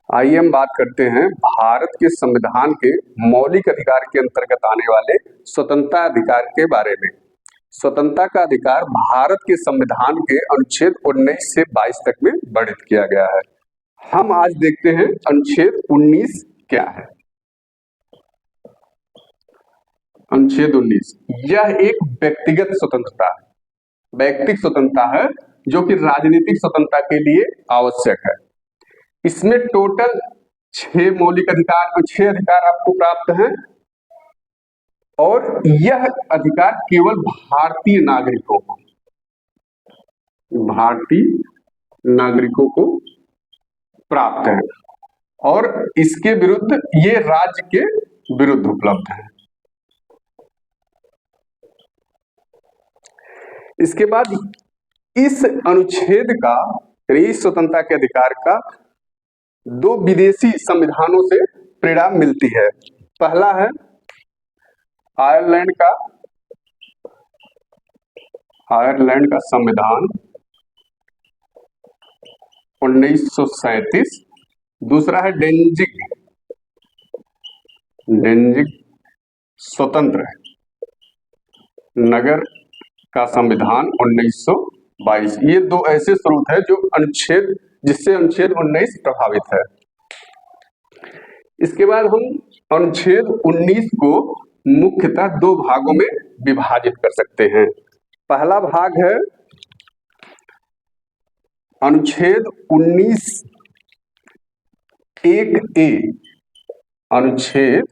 आइए हम बात करते हैं भारत के संविधान के मौलिक अधिकार के अंतर्गत आने वाले स्वतंत्रता अधिकार के बारे में। स्वतंत्रता का अधिकार भारत के संविधान के अनुच्छेद 19 से 22 तक में वर्णित किया गया है। हम आज देखते हैं अनुच्छेद 19 क्या है। अनुच्छेद 19 यह एक व्यक्तिगत स्वतंत्रता है, व्यक्तिगत स्वतंत्रता है जो कि राजनीतिक स्वतंत्रता के लिए आवश्यक है। इसमें टोटल 6 मौलिक अधिकार और 6 अधिकार आपको प्राप्त हैं और यह अधिकार केवल भारतीय नागरिकों को प्राप्त है और इसके विरुद्ध ये राज्य के विरुद्ध उपलब्ध है। इसके बाद इस अनुच्छेद का इस स्वतंत्रता के अधिकार का 2 विदेशी संविधानों से प्रेरणा मिलती है। पहला है आयरलैंड का संविधान 1937, दूसरा है डेंजिंग स्वतंत्र नगर का संविधान 1922। ये 2 ऐसे स्रोत है जिससे अनुच्छेद 19 प्रभावित है। इसके बाद हम अनुच्छेद 19 को मुख्यतः 2 भागों में विभाजित कर सकते हैं। पहला भाग है अनुच्छेद 19 1A। अनुच्छेद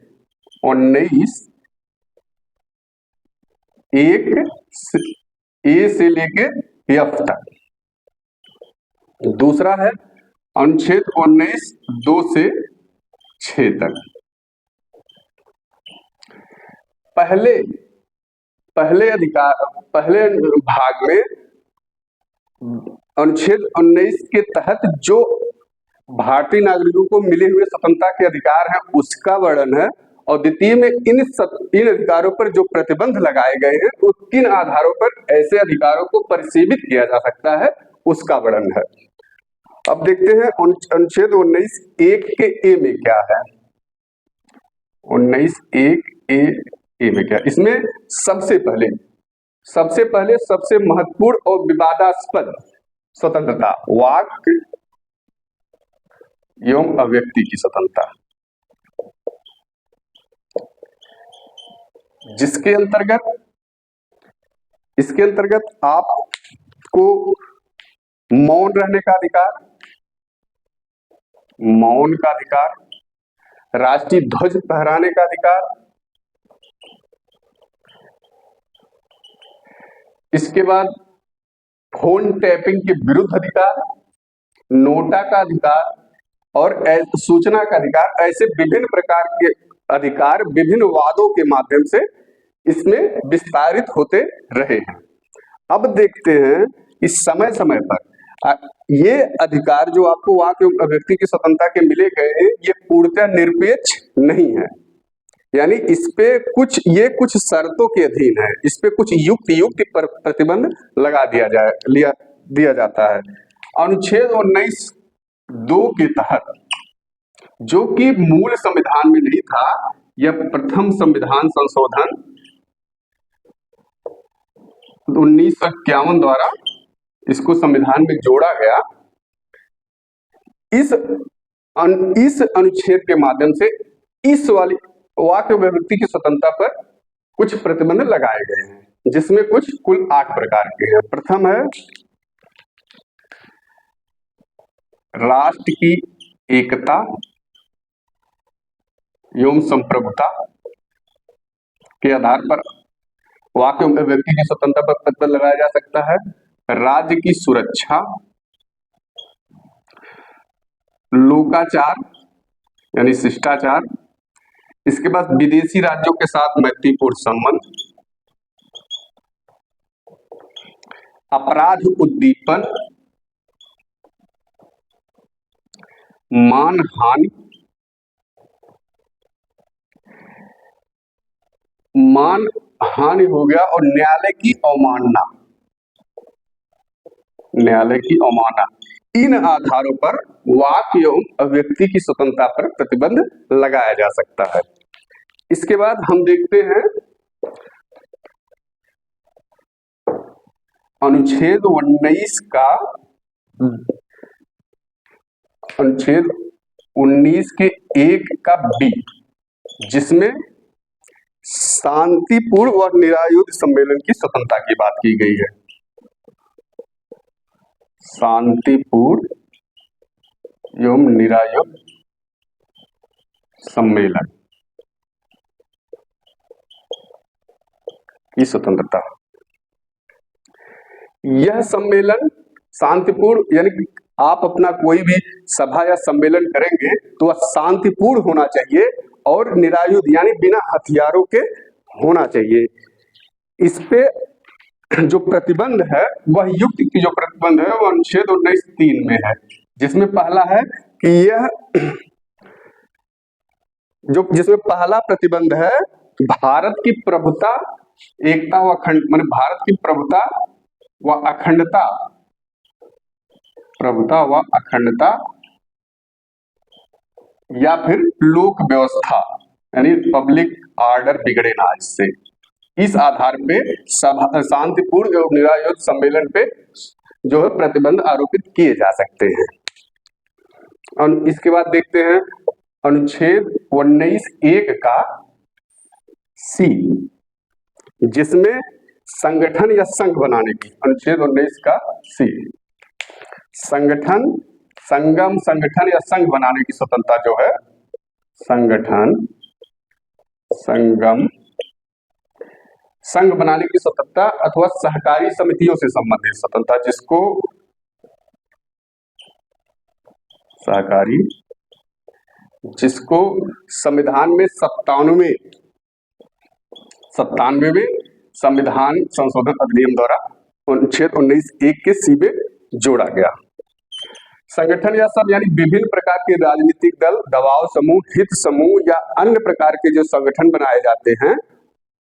19 1 से लेके F तक। दूसरा है अनुच्छेद 19 2 से 6 तक। पहले भाग में अनुच्छेद 19 के तहत जो भारतीय नागरिकों को मिले हुए स्वतंत्रता के अधिकार हैं उसका वर्णन है और द्वितीय में इन अधिकारों पर जो प्रतिबंध लगाए गए हैं तो किन आधारों पर ऐसे अधिकारों को परिसीमित किया जा सकता है उसका वर्णन है। अब देखते हैं अनुच्छेद 19 1 के ए में क्या है। 19 1 ए में क्या, इसमें सबसे पहले सबसे महत्वपूर्ण और विवादास्पद स्वतंत्रता वाक एवं अभिव्यक्ति की स्वतंत्रता, इसके अंतर्गत आपको मौन रहने का अधिकार, राष्ट्रीय ध्वज फहराने का अधिकार, इसके बाद फोन टैपिंग के विरुद्ध अधिकार, नोटा का अधिकार और सूचना का अधिकार, ऐसे विभिन्न प्रकार के अधिकार विभिन्न वादों के माध्यम से इसमें विस्तारित होते रहे हैं। अब देखते हैं कि समय समय पर ये अधिकार जो आपको वाक एवं अभिव्यक्ति की स्वतंत्रता के मिले गए हैं ये पूर्णतः निरपेक्ष नहीं है, यानी इस पे कुछ शर्तों के अधीन है, इस पे कुछ युक्ति पर प्रतिबंध लगा दिया जाता है। अनुच्छेद 19 2 के तहत जो कि मूल संविधान में नहीं था, यह प्रथम संविधान संशोधन 1951 द्वारा इसको संविधान में जोड़ा गया। इस अनुच्छेद के माध्यम से इस वाली वाक एवं अभिव्यक्ति की स्वतंत्रता पर कुछ प्रतिबंध लगाए गए हैं, जिसमें कुल 8 प्रकार के हैं। प्रथम है राष्ट्र की एकता एवं संप्रभुता के आधार पर वाक एवं अभिव्यक्ति की स्वतंत्रता पर प्रतिबंध लगाया जा सकता है। राज्य की सुरक्षा, लोकाचार यानी शिष्टाचार, इसके बाद विदेशी राज्यों के साथ मैत्रीपूर्ण संबंध, अपराध उद्दीपन, मान हानि हो गया और न्यायालय की अवमानना। इन आधारों पर वाक एवं अभिव्यक्ति की स्वतंत्रता पर प्रतिबंध लगाया जा सकता है। इसके बाद हम देखते हैं अनुच्छेद 19 का, अनुच्छेद 19 के 1 का बी, जिसमें शांतिपूर्ण व निरायुध सम्मेलन की स्वतंत्रता की बात की गई है। शांतिपूर्ण एवं निरायुध सम्मेलन की स्वतंत्रता। यह सम्मेलन शांतिपूर्ण, यानी आप अपना कोई भी सभा या सम्मेलन करेंगे तो वह शांतिपूर्ण होना चाहिए और निरायुध यानी बिना हथियारों के होना चाहिए। इस पे जो प्रतिबंध है, वह युक्त की जो प्रतिबंध है वह अनुच्छेद 19(3) में है, जिसमें पहला है कि यह जिसमें पहला प्रतिबंध है भारत की प्रभुता, एकता व अखंड, माने भारत की प्रभुता व अखंडता, प्रभुता व अखंडता या फिर लोक व्यवस्था यानी पब्लिक ऑर्डर बिगड़े ना इससे, इस आधार पे शांतिपूर्ण एवं निरायुध सम्मेलन पे जो है प्रतिबंध आरोपित किए जा सकते हैं। और इसके बाद देखते हैं अनुच्छेद 19(1) का सी, जिसमें संगठन या संघ बनाने की, अनुच्छेद 19 का सी, संगठन, संगम, संगठन या संघ बनाने की स्वतंत्रता जो है, संगठन, संगम, संघ बनाने की स्वतंत्रता अथवा सहकारी समितियों से संबंधित स्वतंत्रता, जिसको सहकारी, जिसको संविधान में 97वें संविधान संशोधन अधिनियम द्वारा अनुच्छेद 19(1) के सी में जोड़ा गया। संगठन या सब यानी विभिन्न प्रकार के राजनीतिक दल, दबाव समूह, हित समूह या अन्य प्रकार के जो संगठन बनाए जाते हैं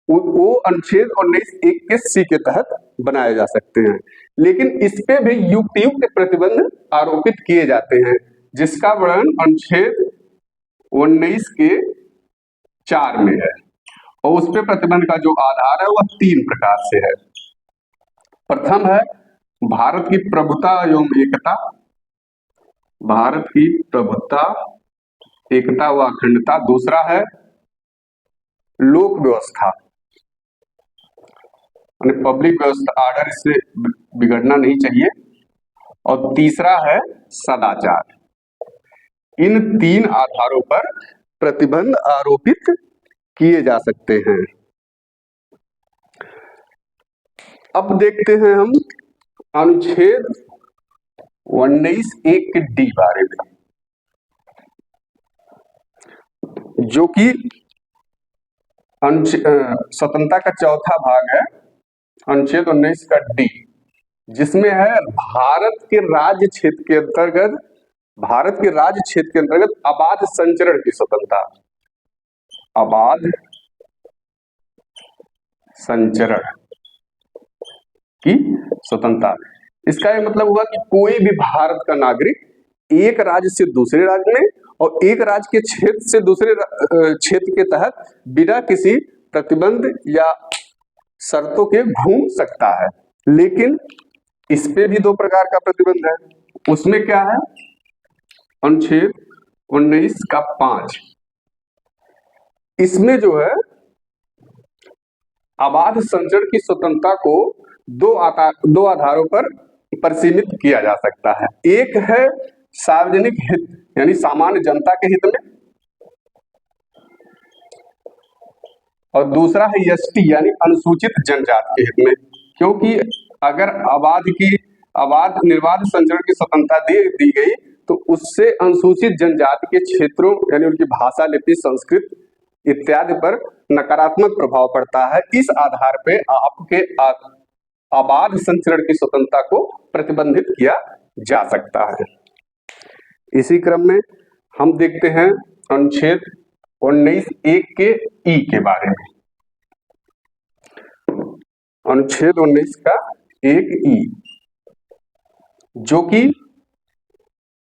वो अनुच्छेद 19(1) के सी के तहत बनाए जा सकते हैं, लेकिन इस पे भी युक्त प्रतिबंध आरोपित किए जाते हैं, जिसका वर्णन अनुच्छेद 19 के 4 में है। और उस पे प्रतिबंध का जो आधार है वह 3 प्रकार से है। प्रथम है भारत की प्रभुता एवं एकता, भारत की प्रभुता, एकता व अखंडता। दूसरा है लोक व्यवस्था, पब्लिक व्यवस्था ऑर्डर, इससे बिगड़ना नहीं चाहिए। और तीसरा है सदाचार। इन 3 आधारों पर प्रतिबंध आरोपित किए जा सकते हैं। अब देखते हैं हम अनुच्छेद 19(1) के डी बारे में, जो कि स्वतंत्रता का चौथा भाग है, अनुच्छेद 19 का डी, जिसमें है भारत के राज्य क्षेत्र के अंतर्गत, भारत के राज्य क्षेत्र के अंतर्गत अबाध संचरण की स्वतंत्रता, अबाध संचरण की स्वतंत्रता। इसका यह मतलब हुआ कि कोई भी भारत का नागरिक एक राज्य से दूसरे राज्य में और एक राज्य के क्षेत्र से दूसरे क्षेत्र के तहत बिना किसी प्रतिबंध या शर्तों के घूम सकता है। लेकिन इस पे भी 2 प्रकार का प्रतिबंध है। उसमें क्या है, अनुच्छेद 19 का 5, इसमें जो है अबाध संचरण की स्वतंत्रता को 2 आधारों पर परिसीमित किया जा सकता है। एक है सार्वजनिक हित यानी सामान्य जनता के हित में, और दूसरा है एसटी यानी अनुसूचित जनजाति के हित में। क्योंकि अगर अबाध निर्बाध संचरण की स्वतंत्रता दे दी गई तो उससे अनुसूचित जनजाति के क्षेत्रों यानी उनकी भाषा, लिपि, संस्कृत इत्यादि पर नकारात्मक प्रभाव पड़ता है। इस आधार पे आपके अबाध संचरण की स्वतंत्रता को प्रतिबंधित किया जा सकता है। इसी क्रम में हम देखते हैं अनुच्छेद 19(1) के ई के बारे में। अनुच्छेद 19 का 1 ई, जो कि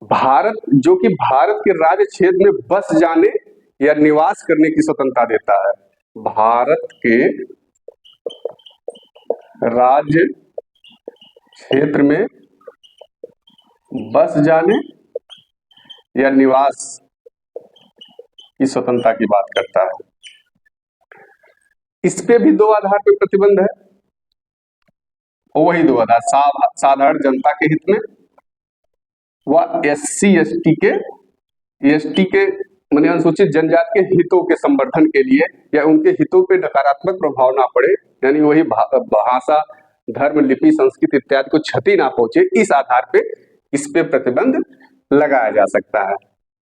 भारत जो कि भारत के राज्य क्षेत्र में बस जाने या निवास करने की स्वतंत्रता देता है। भारत के राज्य क्षेत्र में बस जाने या निवास की स्वतंत्रता की बात करता है। इस पे भी दो आधार पे प्रतिबंध है, वही दो आधार, साधारण जनता के हित में व एसटी के माने अनुसूचित जनजाति के हितों के संवर्धन के लिए या उनके हितों पे नकारात्मक प्रभाव ना पड़े, यानी वही भाषा, धर्म, लिपि, संस्कृति इत्यादि को क्षति ना पहुंचे, इस आधार पे इस पे प्रतिबंध लगाया जा सकता है।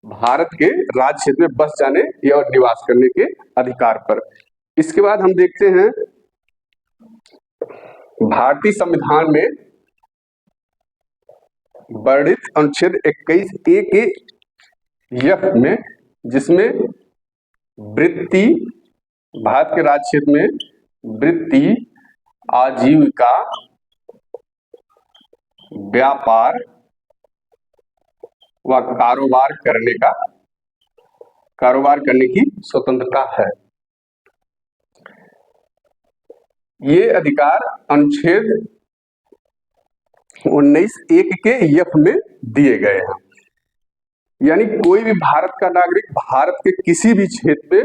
भारत के राज्य क्षेत्र में बस जाने या निवास करने के अधिकार पर। इसके बाद हम देखते हैं भारतीय संविधान में वर्णित अनुच्छेद 21A के F में, जिसमें वृत्ति, भारत के राज्य क्षेत्र में वृत्ति, आजीविका, व्यापार व कारोबार करने की स्वतंत्रता है। ये अधिकार अनुच्छेद 19(1) के F में दिए गए हैं। यानी कोई भी भारत का नागरिक भारत के किसी भी क्षेत्र पे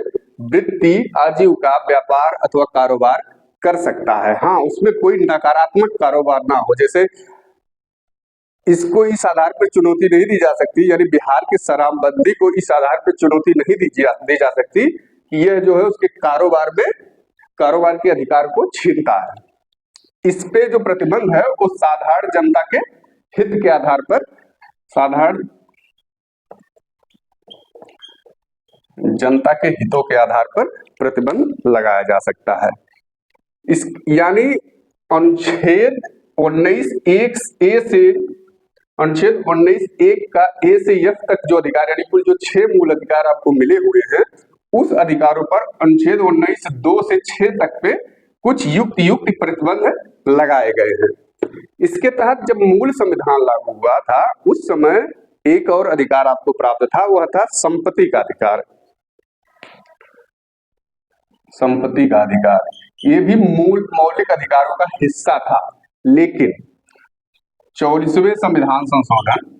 वृत्ति, आजीविका, व्यापार अथवा कारोबार कर सकता है। हाँ, उसमें कोई नकारात्मक कारोबार ना हो, जैसे इसको इस आधार पर चुनौती नहीं दी जा सकती, यानी बिहार की शराबबंदी को इस आधार पर चुनौती नहीं दी जा सकती कि यह जो है उसके कारोबार के अधिकार को छीनता है। इस पे जो प्रतिबंध है वो साधारण जनता के हित के आधार पर, साधारण जनता के हितों के आधार पर प्रतिबंध लगाया जा सकता है। इस यानी अनुच्छेद 19(1) से अनुच्छेद 19(1) का A से F तक जो अधिकार, यानी कुल जो 6 मूल अधिकार आपको मिले हुए हैं, उस अधिकारों पर अनुच्छेद 19(2) से 6 तक पे कुछ युक्त प्रतिबंध लगाए गए हैं। इसके तहत जब मूल संविधान लागू हुआ था उस समय एक और अधिकार आपको प्राप्त था, वह था संपत्ति का अधिकार। संपत्ति का अधिकार ये भी मौलिक अधिकारों का हिस्सा था, लेकिन 44वें संविधान संशोधन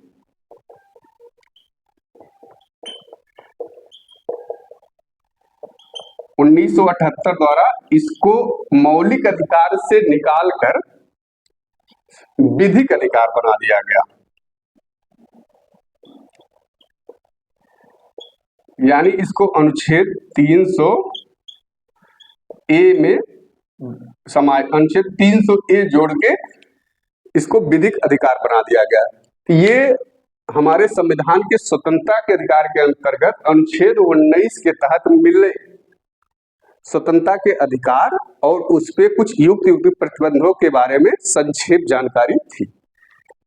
1978 द्वारा इसको मौलिक अधिकार से निकालकर विधिक अधिकार बना दिया गया। यानी इसको अनुच्छेद 300A में अनुच्छेद 300A जोड़ के इसको विधिक अधिकार बना दिया गया। ये हमारे संविधान के स्वतंत्रता के अधिकार के अंतर्गत अनुच्छेद 19 के तहत मिले स्वतंत्रता के अधिकार और उस पे कुछ युक्त प्रतिबंधों के बारे में संक्षेप जानकारी थी।